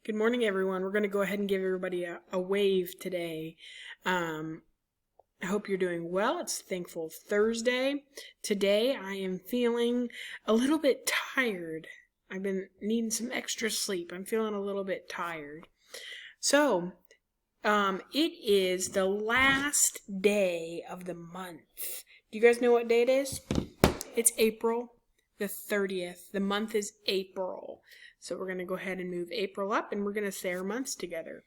Good morning, everyone. We're going to go ahead and give everybody a wave today. I hope you're doing well. It's Thankful Thursday. Today, I am feeling a little bit tired. I've been needing some extra sleep. I'm feeling a little bit tired. So, it is the last day of the month. Do you guys know what day it is? It's April the 30th. The month is April. So we're going to go ahead and move April up, and we're going to say our months together.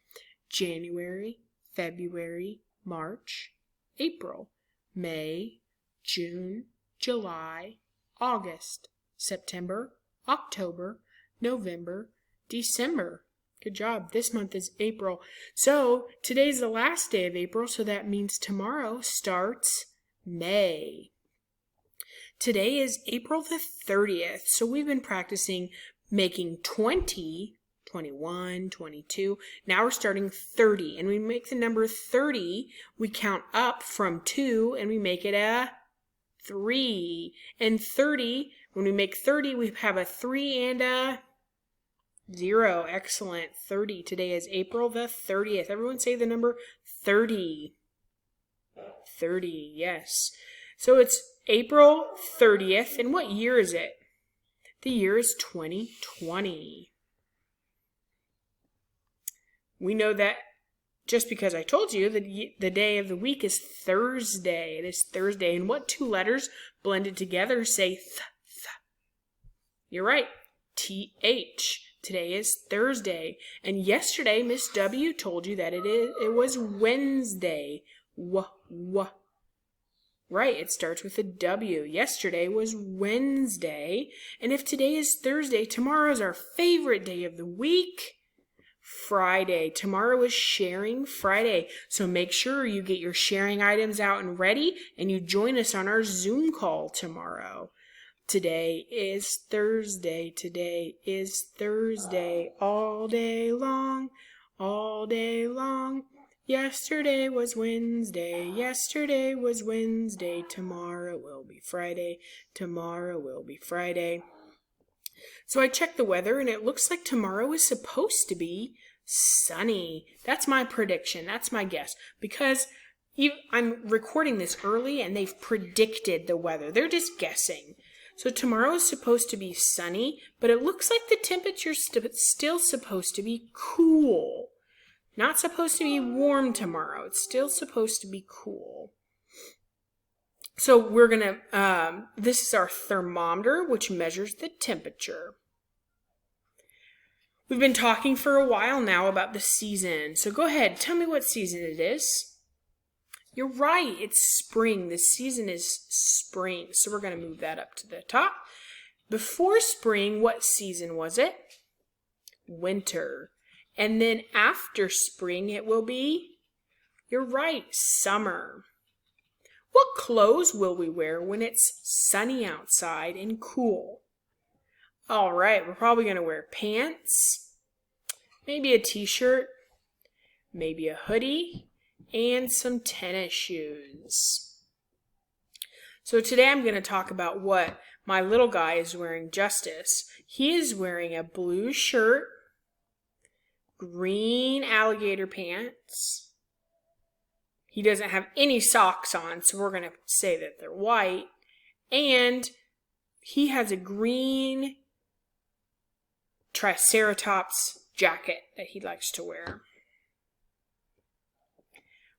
January, February, March, April, May, June, July, August, September, October, November, December. Good job. This month is April. So today's the last day of April, so that means tomorrow starts May. Today is April the 30th, so we've been practicing making 20, 21, 22. Now we're starting 30, and we make the number 30, we count up from 2, and we make it a 3. And 30, when we make 30, we have a 3 and a 0. Excellent. 30. Today is April the 30th. Everyone say the number 30. 30, yes. So it's April 30th, and what year is it? The year is 2020. We know that just because I told you that the day of the week is Thursday. It is Thursday. And what two letters blended together say th? You're right. TH. Today is Thursday. And yesterday, Miss W told you that it was Wednesday. Right, it starts with a W. Yesterday was Wednesday. And if today is Thursday, tomorrow is our favorite day of the week, Friday. Tomorrow is Sharing Friday. So make sure you get your sharing items out and ready, and you join us on our Zoom call tomorrow. Today is Thursday. Today is Thursday. All day long. All day long. Yesterday was Wednesday. Yesterday was Wednesday. Tomorrow will be Friday. Tomorrow will be Friday. So I checked the weather, and it looks like tomorrow is supposed to be sunny. That's my prediction. That's my guess. Because I'm recording this early, and they've predicted the weather. They're just guessing. So tomorrow is supposed to be sunny, but it looks like the temperature's still supposed to be cool. Not supposed to be warm tomorrow. It's still supposed to be cool. So we're going to, this is our thermometer, which measures the temperature. We've been talking for a while now about the season. So go ahead, tell me what season it is. You're right, it's spring. The season is spring. So we're going to move that up to the top. Before spring, what season was it? Winter. And then after spring, it will be, you're right, summer. What clothes will we wear when it's sunny outside and cool? All right, we're probably going to wear pants, maybe a t-shirt, maybe a hoodie, and some tennis shoes. So today I'm going to talk about what my little guy is wearing, Justice. He is wearing a blue shirt, green alligator pants. He doesn't have any socks on, so we're going to say that they're white. And he has a green Triceratops jacket that he likes to wear.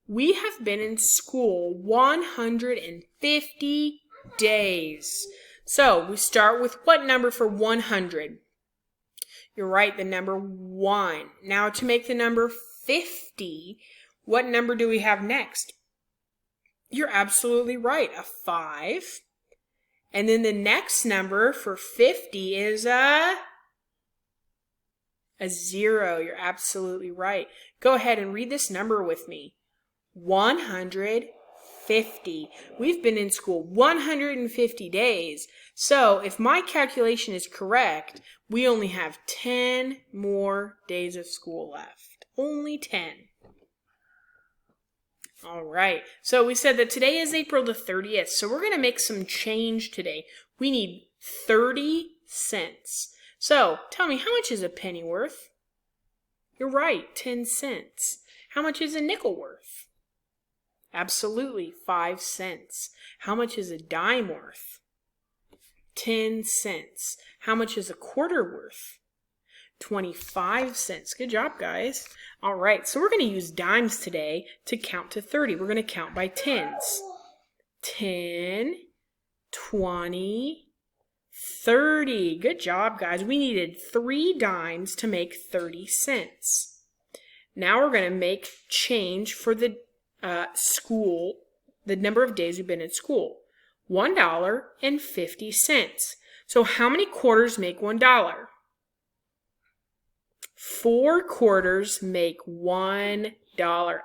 We have been in school 150 days. So we start with what number for 100? You're right, the number 1. Now to make the number 50, what number do we have next? You're absolutely right, a 5. And then the next number for 50 is a 0. You're absolutely right. Go ahead and read this number with me. 150. We've been in school 150 days. So if my calculation is correct, we only have 10 more days of school left. Only 10. All right. So we said that today is April the 30th. So we're going to make some change today. We need 30 cents. So tell me, how much is a penny worth? You're right, 10 cents. How much is a nickel worth? Absolutely, 5 cents. How much is a dime worth? 10 cents. How much is a quarter worth? 25 cents. Good job, guys. All right, so we're going to use dimes today to count to 30. We're going to count by tens. 10, 20, 30. Good job, guys. We needed 3 dimes to make 30 cents. Now we're going to make change for the school, the number of days we've been in school. $1.50. So how many quarters make $1? 4 quarters make $1.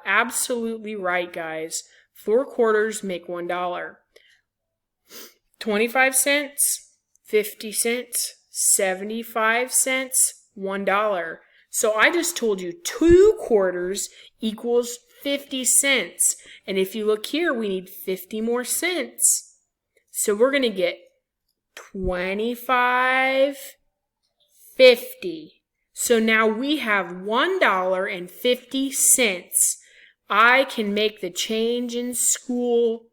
Absolutely right, guys. 4 quarters make $1. 25 cents, 50 cents, 75 cents, $1. So I just told you 2 quarters equals 50 cents. And if you look here, we need 50 more cents. So we're going to get 25, 50. So now we have $1.50. I can make the change in school.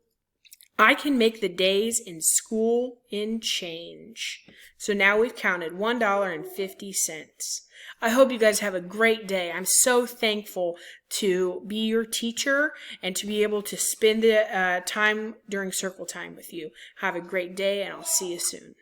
I can make the days in school in change. So now we've counted $1.50. I hope you guys have a great day. I'm so thankful to be your teacher and to be able to spend the time during circle time with you. Have a great day, and I'll see you soon.